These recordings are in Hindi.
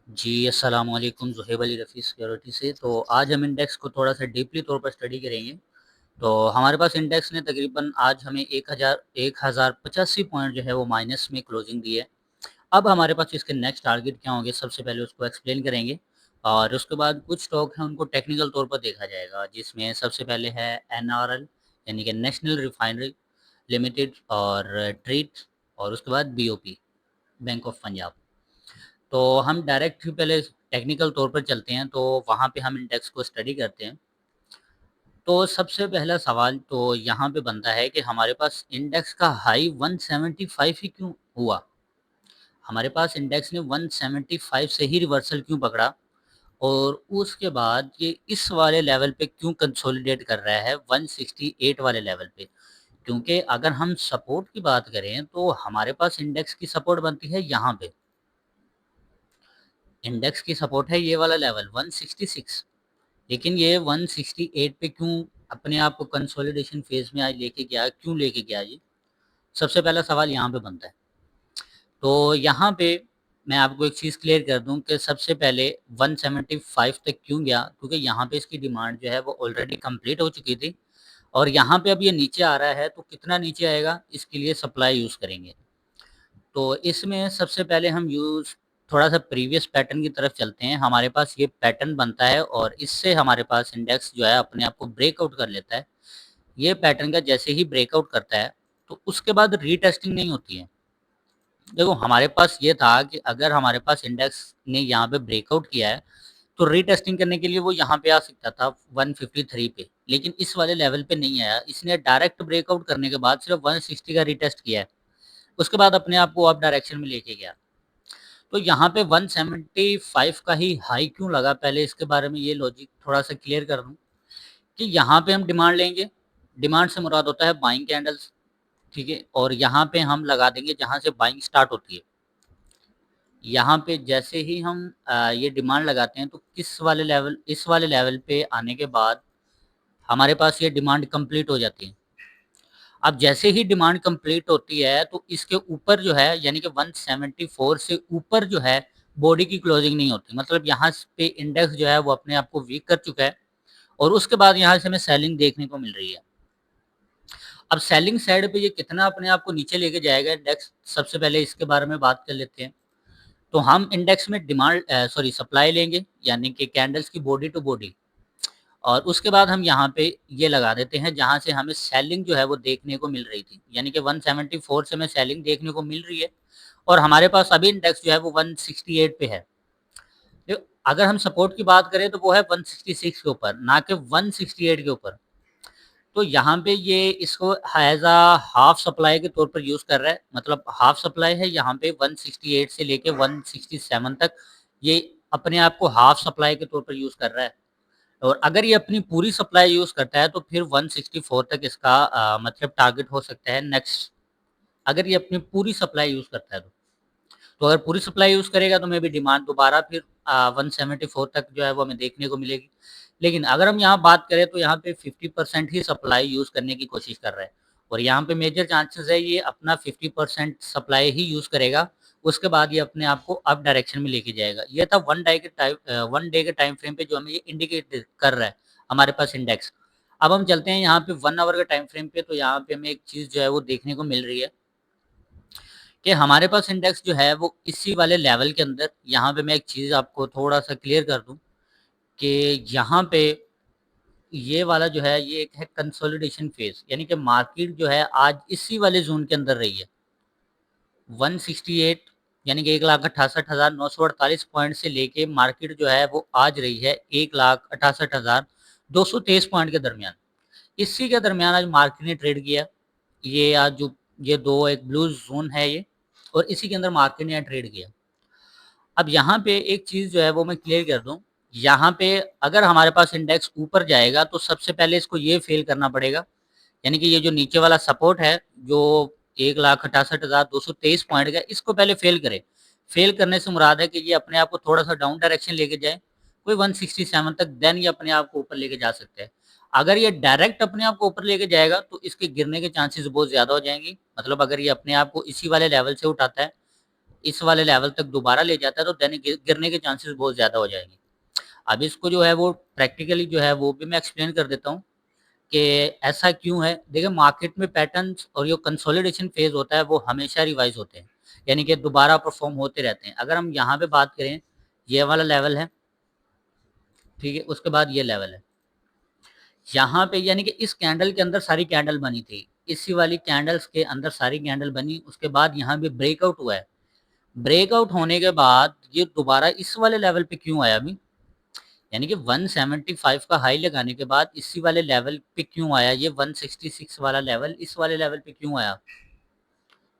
जी, अस्सलाम वालेकुम, ज़ुहैब अली रफ़ी सिक्योरिटी से। तो आज हम इंडेक्स को थोड़ा-सा डीपली तौर पर स्टडी करेंगे। तो हमारे पास इंडेक्स ने तकरीबन आज हमें 1085 पॉइंट जो है वो माइनस में क्लोजिंग दी है। अब हमारे पास इसके नेक्स्ट टारगेट क्या होंगे, सबसे पहले उसको एक्सप्लेन करेंगे और उसके बाद कुछ स्टॉक हैं उनको टेक्निकल तौर पर देखा जाएगा, जिसमें सबसे पहले है एनआरएल यानी कि नेशनल रिफाइनरी लिमिटेड और ट्रीट और उसके बाद बीओपी, बैंक ऑफ पंजाब। तो हम डायरेक्ट ही पहले टेक्निकल तौर पर चलते हैं, तो वहाँ पे हम इंडेक्स को स्टडी करते हैं। तो सबसे पहला सवाल तो यहाँ पे बनता है कि हमारे पास इंडेक्स का हाई 175 ही क्यों हुआ? हमारे पास इंडेक्स ने 175 से ही रिवर्सल क्यों पकड़ा और उसके बाद ये इस वाले लेवल पे क्यों कंसोलिडेट कर रहा है 168 वाले लेवल पे? क्योंकि अगर हम सपोर्ट की बात करें तो हमारे पास इंडेक्स की सपोर्ट बनती है यहाँ पे। इंडेक्स की सपोर्ट है ये वाला लेवल 166, लेकिन ये 168 पे क्यों अपने आप को कंसोलिडेशन फेज में आज लेके गया, क्यों लेके गया ये? सबसे पहला सवाल यहाँ पे बनता है। तो यहाँ पे मैं आपको एक चीज़ क्लियर कर दूँ कि सबसे पहले 175 तक क्यों गया? क्योंकि यहाँ पे इसकी डिमांड जो है वो ऑलरेडी कंप्लीट हो चुकी थी और यहाँ पे अब ये नीचे आ रहा है, तो कितना नीचे आएगा इसके लिए सप्लाई यूज़ करेंगे। तो इसमें सबसे पहले हम थोड़ा-सा प्रीवियस पैटर्न की तरफ चलते हैं। हमारे पास ये पैटर्न बनता है और इससे हमारे पास इंडेक्स जो है अपने आप को ब्रेकआउट कर लेता है। ये पैटर्न का जैसे ही ब्रेकआउट करता है, तो उसके बाद रीटेस्टिंग नहीं होती है। देखो हमारे पास ये था कि अगर हमारे पास इंडेक्स ने यहाँ पे ब्रेकआउट किया है, तो रीटेस्टिंग करने के लिए वो यहाँ पे आ सकता था 153 पे, लेकिन इस वाले लेवल पे नहीं आया। इसने डायरेक्ट ब्रेकआउट करने के बाद सिर्फ 160 का रीटेस्ट किया है। उसके बाद अपने आप को अप डायरेक्शन में लेके गया। तो यहाँ पे 175 का ही हाई क्यों लगा, पहले इसके बारे में ये लॉजिक थोड़ा-सा क्लियर कर दूँ कि यहाँ पे हम डिमांड लेंगे, डिमांड से मुराद होता है बाइंग कैंडल्स, ठीक है? और यहाँ पे हम लगा देंगे जहाँ से बाइंग स्टार्ट होती है। यहाँ पे जैसे ही हम ये डिमांड लगाते हैं तो इस वाले लेवल पे आने के बाद हमारे पास ये डिमांड कंप्लीट हो जाती है। अब जैसे ही डिमांड कंप्लीट होती है तो इसके ऊपर जो है यानी कि 174 से ऊपर जो है बॉडी की क्लोजिंग नहीं होती, मतलब यहाँ पे इंडेक्स जो है वो अपने आप को वीक कर चुका है और उसके बाद यहाँ से हमें सेलिंग देखने को मिल रही है। अब सेलिंग साइड पे ये कितना अपने आप को नीचे लेके जाएगा इंडेक्स, सबसे पहले इसके बारे में बात कर लेते हैं। तो हम इंडेक्स में सप्लाई लेंगे यानी कि कैंडल्स की बॉडी टू बॉडी और उसके बाद हम यहाँ पे ये लगा देते हैं जहाँ से हमें सेलिंग जो है वो देखने को मिल रही थी, यानी कि 174 से हमें सेलिंग देखने को मिल रही है और हमारे पास अभी इंडेक्स जो है वो 168 पे है। तो अगर हम सपोर्ट की बात करें तो वो है 166 के ऊपर, ना कि 168 के ऊपर। तो यहाँ पे ये इसको एज अ हाफ सप्लाई के तौर पर यूज़ कर रहा है, मतलब हाफ सप्लाई है यहाँ पे 168 से लेके 167 तक, ये अपने आप को हाफ सप्लाई के तौर पर यूज़ कर रहा है। और अगर ये अपनी पूरी सप्लाई यूज़ करता है तो फिर 164 तक इसका मतलब टारगेट हो सकता है नेक्स्ट, अगर ये अपनी पूरी सप्लाई यूज़ करता है तो। तो अगर पूरी सप्लाई यूज़ करेगा तो मे बी डिमांड दोबारा फिर 174 तक जो है वो हमें देखने को मिलेगी। लेकिन अगर हम यहाँ बात करें तो यहाँ पे 50% ही सप्लाई यूज़ करने की कोशिश कर रहा है और यहाँ पे मेजर चांसेस है ये अपना 50% सप्लाई ही यूज़ करेगा, उसके बाद ये अपने आप को अप डायरेक्शन में लेके जाएगा। ये था 1 डे के टाइम फ्रेम पे जो हमें ये इंडिकेट कर रहा है हमारे पास इंडेक्स। अब हम चलते हैं यहाँ पे 1 आवर के टाइम फ्रेम पे, तो यहाँ पे हमें एक चीज़ जो है वो देखने को मिल रही है कि हमारे पास इंडेक्स जो है वो इसी वाले लेवल के अंदर, यहाँ पे मैं एक चीज़ आपको थोड़ा-सा क्लियर कर दूँ कि यहाँ पे ये वाला जो है ये एक है कंसोलिडेशन फेज़, यानी कि मार्केट जो है आज इसी वाले ज़ोन के अंदर रही है। 168 यानी कि 1,68,948 पॉइंट से लेके मार्केट जो है वो आज रही है 1,68,223 पॉइंट के दरमियान। इसी के दरमियान आज मार्केट ने ट्रेड किया। ये आज जो ये 2 एक ब्लू ज़ोन है ये और इसी के अंदर मार्केट ने ट्रेड किया। अब यहाँ पे एक चीज़ जो है वो मैं क्लियर कर दूँ, यहाँ पे अगर हमारे पास इंडेक्स ऊपर जाएगा तो सबसे पहले इसको ये फ़ेल करना पड़ेगा, यानी कि ये जो नीचे वाला सपोर्ट है जो 1,68,223 पॉइंट का, इसको पहले फ़ेल करे। फ़ेल करने से मुराद है कि ये अपने आप को थोड़ा-सा डाउन डायरेक्शन लेके जाए, कोई 167 तक, देन ये अपने आप को ऊपर लेके जा सकता है। अगर ये डायरेक्ट अपने आप को ऊपर लेके जाएगा तो इसके गिरने के चांसेस बहुत ज़्यादा हो जाएँगे, मतलब अगर ये अपने आप को इसी वाले लेवल से उठाता है इस वाले लेवल तक दोबारा ले जाता है तो देन गिरने के चांसेस बहुत ज़्यादा हो जाएंगे। अब इसको जो है वो प्रैक्टिकली जो है वो भी मैं एक्सप्लेन कर देता हूँ कि ऐसा क्यों है। देखिए मार्केट में पैटर्न्स और जो कंसोलिडेशन फेज होता है वो हमेशा रिवाइज होते हैं, यानी कि दोबारा परफॉर्म होते रहते हैं। अगर हम यहाँ पे बात करें, ये वाला लेवल है, ठीक है, उसके बाद ये लेवल है, यहाँ पे यानी कि इस कैंडल के अंदर सारी कैंडल बनी थी, इसी वाली कैंडल्स के अंदर सारी कैंडल बनी, उसके बाद यहाँ पे ब्रेकआउट हुआ है। ब्रेकआउट होने के बाद ये दोबारा इस वाले लेवल पे क्यों आया अभी, यानी कि 175 का हाई लगाने के बाद इसी वाले लेवल पे क्यों आया, ये 166 वाला लेवल इस वाले लेवल पे क्यों आया,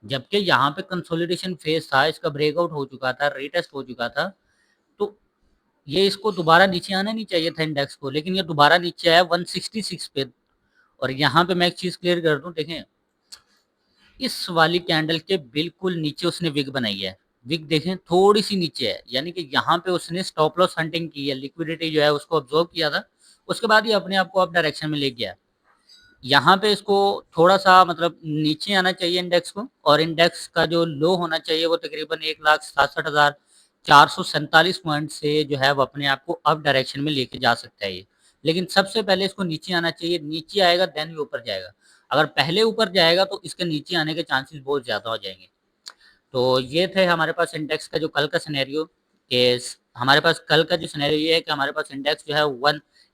जबकि यहाँ पे कंसोलिडेशन फेज था, इसका ब्रेकआउट हो चुका था, रीटेस्ट हो चुका था, तो ये इसको दोबारा नीचे आना नहीं चाहिए था इंडेक्स को, लेकिन ये दोबारा नीचे आया 166 पे। और यहाँ पे मैं एक चीज क्लियर कर दूं, देखें इस वाली कैंडल के बिल्कुल नीचे उसने विग बनाई है, विग देखें थोड़ी सी नीचे है, यानी कि यहाँ पे उसने स्टॉप लॉस हंटिंग की है, लिक्विडिटी जो है उसको ऑब्जर्व किया था, उसके बाद ये अपने आप को अप डायरेक्शन में ले गया। यहाँ पे इसको थोड़ा सा मतलब नीचे आना चाहिए इंडेक्स को, और इंडेक्स का जो लो होना चाहिए वो तकरीबन 1,67,447 पॉइंट से जो है वो अपने आप को अप डायरेक्शन में लेके जा सकता है ये। लेकिन सबसे पहले इसको नीचे आना चाहिए, नीचे आएगा देन ये ऊपर जाएगा। अगर पहले ऊपर जाएगा तो इसके नीचे आने के चांसेस बहुत ज़्यादा हो जाएंगे। तो ये थे हमारे पास इंडेक्स का जो कल का सिनेरियो, कि हमारे पास कल का जो सिनेरियो ये है कि हमारे पास इंडेक्स जो है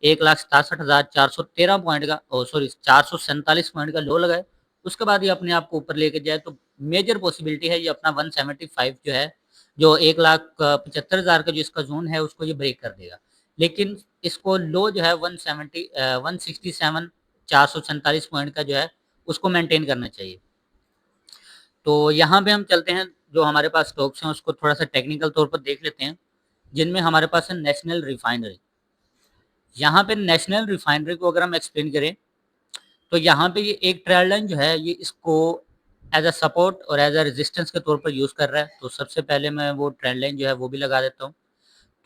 1,67,413 पॉइंट का, सॉरी 447 पॉइंट का लो लगाए, उसके बाद ये अपने आप को ऊपर लेके जाए, तो मेजर पॉसिबिलिटी है ये अपना 175 जो है, जो 1,75,000 का जो इसका जोन है उसको ये ब्रेक कर देगा। लेकिन इसको लो जो है 167 447 पॉइंट का जो है उसको मेंटेन करना चाहिए। तो यहाँ पे हम चलते हैं, जो हमारे पास स्टॉक्स हैं उसको थोड़ा सा टेक्निकल तौर पर देख लेते हैं, जिनमें हमारे पास है नेशनल रिफाइनरी। यहाँ पे नेशनल रिफाइनरी को अगर हम एक्सप्लेन करें तो यहाँ पे ये एक ट्रेंड लाइन जो है ये इसको एज अ सपोर्ट और एज अ रेजिस्टेंस के तौर पर यूज़ कर रहा है। तो सबसे पहले मैं वो ट्रेंड लाइन जो है वो भी लगा देता हूँ।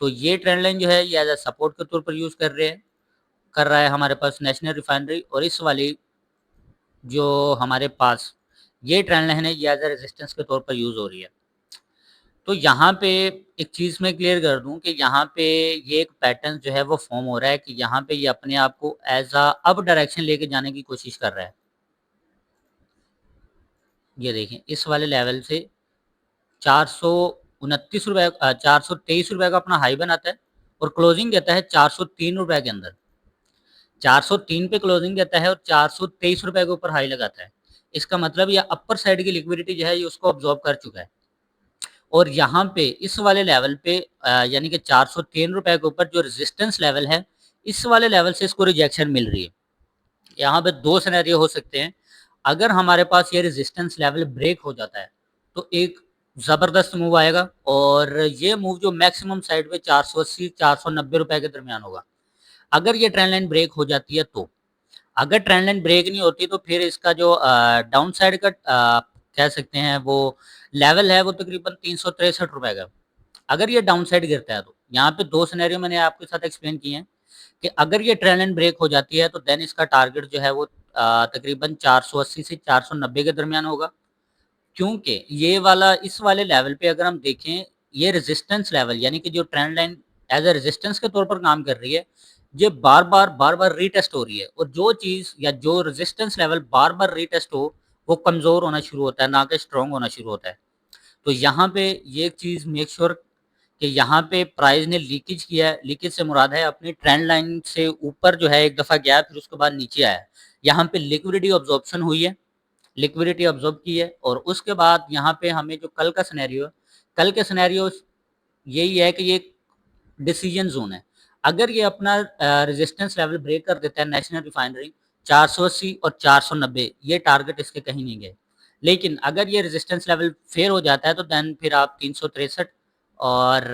तो ये ट्रेंड लाइन जो है ये एज अ सपोर्ट के तौर पर यूज़ कर रहा है हमारे पास नेशनल रिफाइनरी, और इस वाली जो हमारे पास ये ट्रेंड लाइन है ये एज अ रेजिस्टेंस के तौर पर यूज़ हो रही है। तो यहाँ पे एक चीज़ मैं क्लियर कर दूँ कि यहाँ पे ये एक पैटर्न जो है वो फॉर्म हो रहा है कि यहाँ पे ये अपने आप को एज अ अप डायरेक्शन लेके जाने की कोशिश कर रहा है। ये देखें इस वाले लेवल से 429 रुपए, 423 रुपए का अपना हाई बनाता है और क्लोजिंग देता है 403 रुपए के अंदर। 403 पे क्लोजिंग देता है और 423 रुपए के ऊपर हाई लगाता है। इसका मतलब ये अपर साइड की लिक्विडिटी जो है ये उसको ऑब्जॉर्व कर चुका है। और यहाँ पे इस वाले लेवल पे यानी कि 403 रुपए के ऊपर जो रेजिस्टेंस लेवल है, इस वाले लेवल से इसको रिजेक्शन मिल रही है। यहाँ पे दो सिनेरियो हो सकते हैं। अगर हमारे पास ये रेजिस्टेंस लेवल ब्रेक हो जाता है तो एक ज़बरदस्त मूव आएगा, और ये मूव जो मैक्सिमम साइड पे 480 490 रुपए के दरमियान होगा। अगर ये ट्रेंड लाइन ब्रेक हो जाती है तो, अगर ट्रेंड लाइन ब्रेक नहीं होती तो फिर इसका जो डाउन साइड का कह सकते हैं वो लेवल है वो तकरीबन 363 रुपए का। अगर ये डाउन साइड गिरता है तो यहाँ पे दो सिनेरियो मैंने आपके साथ एक्सप्लेन किए हैं कि अगर ये ट्रेंड लाइन ब्रेक हो जाती है तो देन इसका टारगेट जो है वो तकरीबन 480 से 490 के दरमियान होगा। क्योंकि ये वाला इस वाले लेवल पे अगर हम देखें, ये रेजिस्टेंस लेवल यानी कि जो trend line as a resistance के तौर पर काम कर रही है, ये बार बार रीटेस्ट हो रही है, और जो चीज़ या जो रेजिस्टेंस लेवल बार बार रीटेस्ट हो वो कमज़ोर होना शुरू होता है, ना कि स्ट्रॉन्ग होना शुरू होता है। तो यहाँ पे ये चीज़ मेक श्योर कि यहाँ पे प्राइस ने लीकेज किया है। लीकेज से मुराद है अपनी ट्रेंड लाइन से ऊपर जो है एक दफ़ा गया फिर उसके बाद नीचे आया। यहाँ पे लिक्विडिटी ऑब्जॉर्प्शन हुई है, लिक्विडिटी ऑब्जॉर्व की है, और उसके बाद यहाँ पे हमें जो कल का सिनेरियो है, कल के सिनेरियो यही है कि ये डिसीजन जोन है। अगर ये अपना रेजिस्टेंस लेवल ब्रेक कर देता है नेशनल रिफाइनरी 480 और 490, ये टारगेट इसके कहीं नहीं गए। लेकिन अगर ये रेजिस्टेंस लेवल फेल हो जाता है तो देन फिर आप 363 और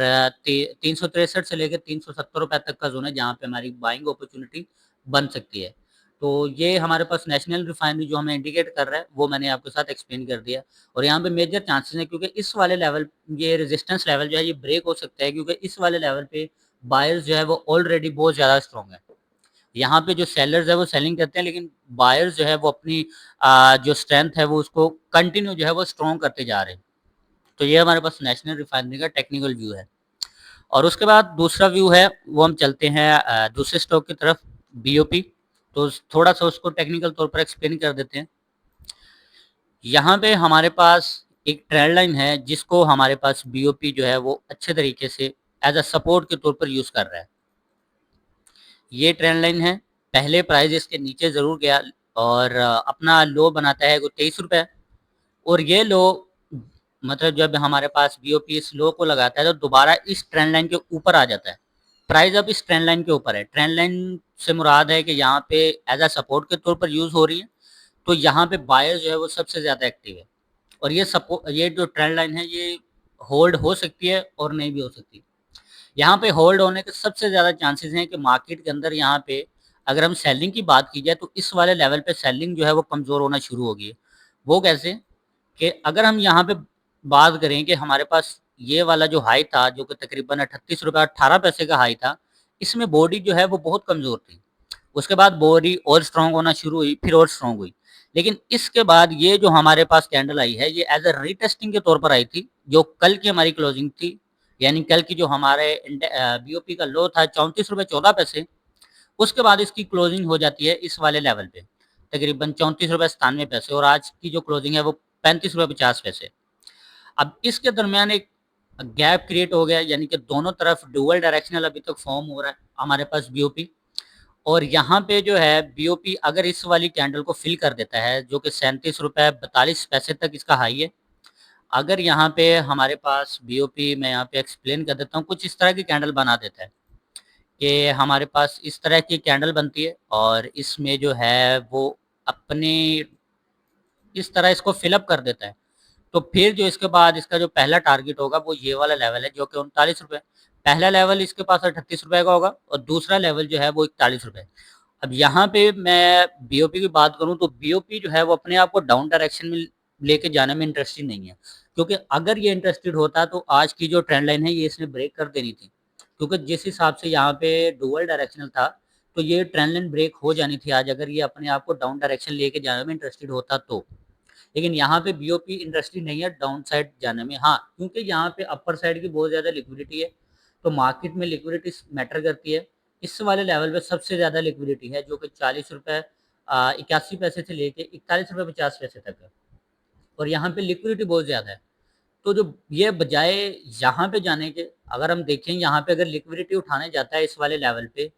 363 से लेकर 370 रुपए तक का जोन है जहाँ पे हमारी बाइंग अपॉर्चुनिटी बन सकती है। तो ये हमारे पास नेशनल रिफाइनरी जो हमें इंडिकेट कर रहा है वो मैंने आपके साथ एक्सप्लेन कर दिया। और यहाँ पे मेजर चांसेस हैं क्योंकि इस वाले लेवल, ये रेजिस्टेंस लेवल जो है ये ब्रेक हो सकता है, क्योंकि इस वाले लेवल पे बायर्स जो है वो ऑलरेडी बहुत ज़्यादा स्ट्रॉन्ग है। यहाँ पे जो सेलर्स है वो सेलिंग करते हैं, लेकिन बायर्स जो है वो अपनी जो स्ट्रेंथ है वो उसको कंटिन्यू जो है वो स्ट्रॉन्ग करते जा रहे हैं। तो ये हमारे पास नेशनल रिफाइनरी का टेक्निकल व्यू है। और उसके बाद दूसरा व्यू है, वो हम चलते हैं दूसरे स्टॉक की तरफ, बीओपी। तो थोड़ा सा उसको टेक्निकल तौर पर एक्सप्लेन कर देते हैं। यहाँ पे हमारे पास एक ट्रेंड लाइन है जिसको हमारे पास बीओपी जो है वो अच्छे तरीके से एज अ सपोर्ट के तौर पर यूज कर रहा है। ये ट्रेंड लाइन है, पहले प्राइस इसके नीचे जरूर गया और अपना लो बनाता है वो 23 रुपए, और ये लो मतलब जब हमारे पास बीओपी इस लो को लगाता है तो दोबारा इस ट्रेंड लाइन के ऊपर आ जाता है। प्राइस अब इस ट्रेंड लाइन के ऊपर है। ट्रेंड लाइन से मुराद है कि यहाँ पे एज अ सपोर्ट के तौर पर यूज हो रही है, तो यहाँ पे बायर जो है वो सबसे ज्यादा एक्टिव है। और ये जो ट्रेंड लाइन है ये होल्ड हो सकती है और नहीं भी हो सकती। यहाँ पे होल्ड होने के सबसे ज़्यादा चांसेस हैं कि मार्केट के अंदर यहाँ पे अगर हम सेलिंग की बात की जाए तो इस वाले लेवल पे सेलिंग जो है वो कमज़ोर होना शुरू होगी। वो कैसे कि अगर हम यहाँ पे बात करें कि हमारे पास ये वाला जो हाई था जो कि तकरीबन 38 रुपये 18 पैसे का हाई था, इसमें बॉडी जो है वो बहुत कमज़ोर थी। उसके बाद बॉडी और स्ट्रॉन्ग होना शुरू हुई, फिर और स्ट्रॉन्ग हुई। लेकिन इसके बाद ये जो हमारे पास कैंडल आई है ये एज अ रीटेस्टिंग के तौर पर आई थी, जो कल की हमारी क्लोजिंग थी। यानी कल की जो हमारे बीओपी का लो था 34 रुपये 14 पैसे, उसके बाद इसकी क्लोजिंग हो जाती है इस वाले लेवल पे तकरीबन 34 रुपये 97 पैसे, और आज की जो क्लोजिंग है वो 35 रुपये 50 पैसे। अब इसके दरमियान एक गैप क्रिएट हो गया, यानी कि दोनों तरफ डुअल डायरेक्शनल अभी तक फॉर्म हो रहा है हमारे पास बीओपी। और यहाँ पे जो है बीओपी अगर इस वाली कैंडल को फिल कर देता है जो कि 37 रुपये 42 पैसे तक इसका हाई है, अगर यहाँ पे हमारे पास बीओपी, मैं यहाँ पे एक्सप्लेन कर देता हूँ, कुछ इस तरह की कैंडल बना देता है कि हमारे पास इस तरह की कैंडल बनती है और इसमें जो है वो अपने इस तरह इसको फिलअप कर देता है। तो फिर जो इसके बाद इसका जो पहला टारगेट होगा वो ये वाला लेवल है जो कि 39 रुपये। पहला लेवल इसके पास 38 रुपये का होगा और दूसरा लेवल जो है वो 41 रुपये। अब यहाँ पे मैं बीओपी की बात करूँ तो बीओपी जो है वो अपने आप को डाउन डायरेक्शन में लेके जाने में इंटरेस्टेड नहीं है, क्योंकि अगर ये इंटरेस्टेड होता तो आज की जो ट्रेंड लाइन है ये इसने ब्रेक कर देनी थी। क्योंकि जिस हिसाब से यहाँ पे डुअल डायरेक्शनल था तो ये ट्रेंड लाइन ब्रेक हो जानी थी आज, अगर ये अपने आप को डाउन डायरेक्शन लेके जाने में इंटरेस्टेड होता तो। लेकिन यहाँ पे बीओपी इंडस्ट्री नहीं है डाउन साइड जाने में। हाँ, क्योंकि यहाँ पे अपर साइड की बहुत ज़्यादा लिक्विडिटी है, तो मार्केट में लिक्विडिटी मैटर करती है। इस वाले लेवल पे सबसे ज़्यादा लिक्विडिटी है जो कि 40 रुपये 81 पैसे से लेके 41 रुपये 50 पैसे तक है, और यहाँ पे लिक्विडिटी बहुत ज़्यादा है। तो जो ये बजाय यहाँ पे जाने के, अगर हम देखें यहाँ पे अगर लिक्विडिटी उठाने जाता है इस वाले लेवल पे,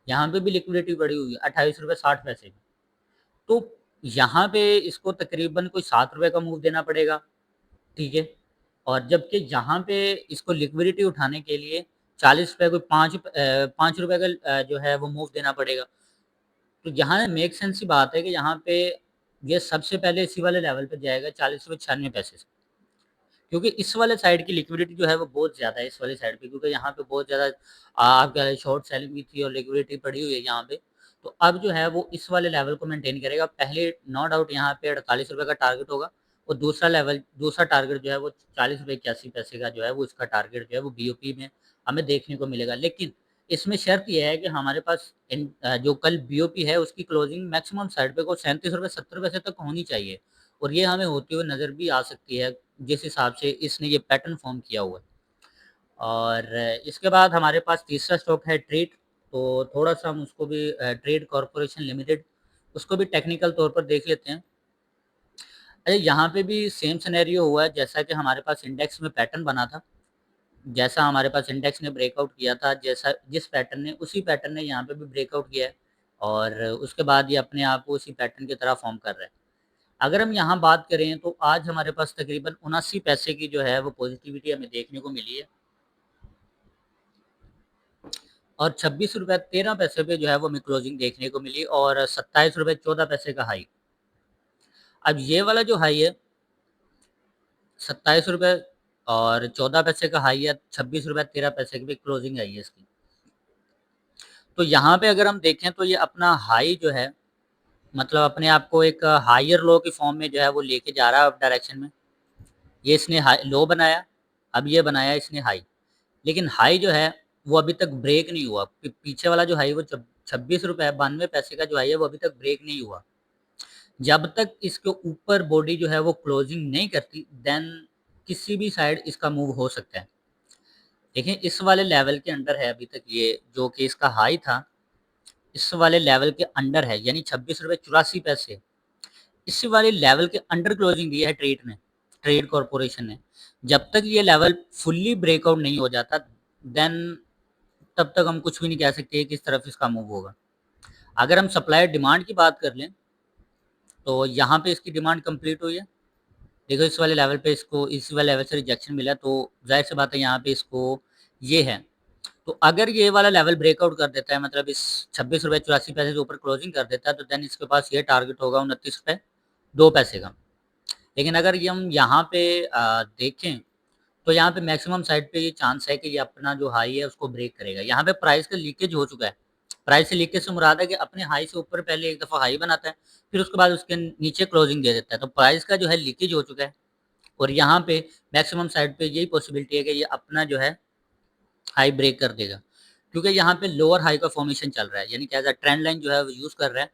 यहाँ पे भी लिक्विडिटी बढ़ी हुई है 28 रुपये 60 पैसे की। तो यहाँ पे इसको तकरीबन कोई 7 रुपए का मूव देना पड़ेगा, ठीक है? और जबकि यहाँ पे इसको लिक्विडिटी उठाने के लिए 40 रुपए कोई 5 रुपए का जो है वो मूव देना पड़ेगा। तो यहाँ मेक सेंस की बात है कि यहाँ पे ये सबसे पहले इसी वाले लेवल पे जाएगा 40 रुपए 96 पैसे से। क्योंकि इस वाले साइड की लिक्विडिटी जो है वो बहुत ज़्यादा है इस वाले साइड पे, क्योंकि यहाँ पे बहुत ज़्यादा आप कह शॉर्ट सेलिंग भी थी और लिक्विडिटी पड़ी हुई है यहाँ पे। तो अब जो है वो इस वाले लेवल को मेंटेन करेगा। पहले नो डाउट यहाँ पे 48 रुपये का टारगेट होगा, और दूसरा टारगेट जो है वो 40 रुपये 81 पैसे का जो है वो इसका टारगेट जो है वो बीओपी में हमें देखने को मिलेगा। लेकिन इसमें शर्त ये है कि हमारे पास जो कल बीओपी है उसकी क्लोजिंग मैक्सिमम साइड पे को 37 रुपये 70 पैसे तक होनी चाहिए, और ये हमें होती हुई नज़र भी आ सकती है जिस हिसाब से इसने ये पैटर्न फॉर्म किया हुआ है। और इसके बाद हमारे पास तीसरा स्टॉक है ट्रेड। तो थोड़ा सा हम उसको भी ट्रेड कॉरपोरेशन लिमिटेड, उसको भी टेक्निकल तौर पर देख लेते हैं। अरे यहाँ पे भी सेम सिनेरियो हुआ है जैसा कि हमारे पास इंडेक्स में पैटर्न बना था। जैसा हमारे पास इंडेक्स ने ब्रेकआउट किया था, जैसा जिस पैटर्न ने, उसी पैटर्न ने यहाँ पे भी ब्रेकआउट किया है, और उसके बाद ये अपने आप को उसी पैटर्न की तरह फॉर्म कर रहा है। अगर हम यहाँ बात करें तो आज हमारे पास तकरीबन 79 पैसे की जो है वो पॉजिटिविटी हमें देखने को मिली है, और 26 रुपये 13 पैसे पे जो है वो हमें क्लोजिंग देखने को मिली, और 27 रुपये 14 पैसे का हाई। अब ये वाला जो हाई है 27 रुपये और 14 पैसे का हाई है, 26 रुपये 13 पैसे की भी क्लोजिंग आई है इसकी। तो यहाँ पे अगर हम देखें तो ये अपना हाई जो है, मतलब अपने आप को एक हायर लो की फॉर्म में जो है वो लेके जा रहा है अप डायरेक्शन में। ये इसने हाई लो बनाया, अब ये बनाया इसने हाई, लेकिन हाई जो है वो अभी तक ब्रेक नहीं हुआ। पीछे वाला जो हाई वो 26 रुपये 92 पैसे का जो हाई है वो अभी तक ब्रेक नहीं हुआ। जब तक इसके ऊपर बॉडी जो है वो क्लोजिंग नहीं करती, देन किसी भी साइड इसका मूव हो सकता है। देखिए इस वाले लेवल के अंडर है अभी तक ये, जो कि इसका हाई था, इस वाले लेवल के अंडर है, यानी 26 रुपए 84 पैसे। इस वाले लेवल के अंडर क्लोजिंग दी है ट्रेड कॉर्पोरेशन ने। जब तक ये लेवल फुल्ली ब्रेकआउट नहीं हो जाता, देन तब तक हम कुछ भी नहीं कह सकते किस तरफ इसका मूव होगा। अगर हम सप्लाई डिमांड की बात कर लें, तो यहाँ पे इसकी डिमांड कंप्लीट हुई है। देखो इस वाले लेवल पे इसको इस वाले लेवल से रिजेक्शन मिला, तो जाहिर सी बात है यहाँ पे इसको ये है। तो अगर ये वाला लेवल ब्रेकआउट कर देता है, मतलब इस 26 रुपए 84 पैसे से ऊपर क्लोजिंग कर देता है, तो देन इसके पास ये टारगेट होगा 29 रुपए 2 पैसे का। लेकिन अगर ये हम यहाँ पे देखें, तो यहाँ पे मैक्सिमम साइड पे ये चांस है कि ये अपना जो हाई है उसको ब्रेक करेगा। यहाँ पे प्राइस का लीकेज हो चुका है। प्राइस से लीकेज से मुराद है कि अपने हाई से ऊपर पहले एक दफ़ा हाई बनाता है, फिर उसके बाद उसके नीचे क्लोजिंग दे देता है। तो प्राइस का जो है लीकेज हो चुका है, और यहाँ पे मैक्सिमम साइड पे यही पॉसिबिलिटी है कि ये अपना जो है हाई ब्रेक कर देगा, क्योंकि यहाँ पे लोअर हाई का फॉर्मेशन चल रहा है, यानी क्या ट्रेंड लाइन जो है वो यूज़ कर रहा है।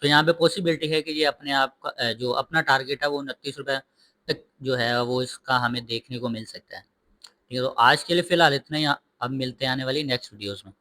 तो यहाँ पे पॉसिबिलिटी है कि ये अपने आप का जो अपना टारगेट है वो 29 रुपये तक जो है वो इसका हमें देखने को मिल सकता है। ठीक है, तो आज के लिए फ़िलहाल इतना ही। अब मिलते हैं आने वाली नेक्स्ट वीडियोज़ में।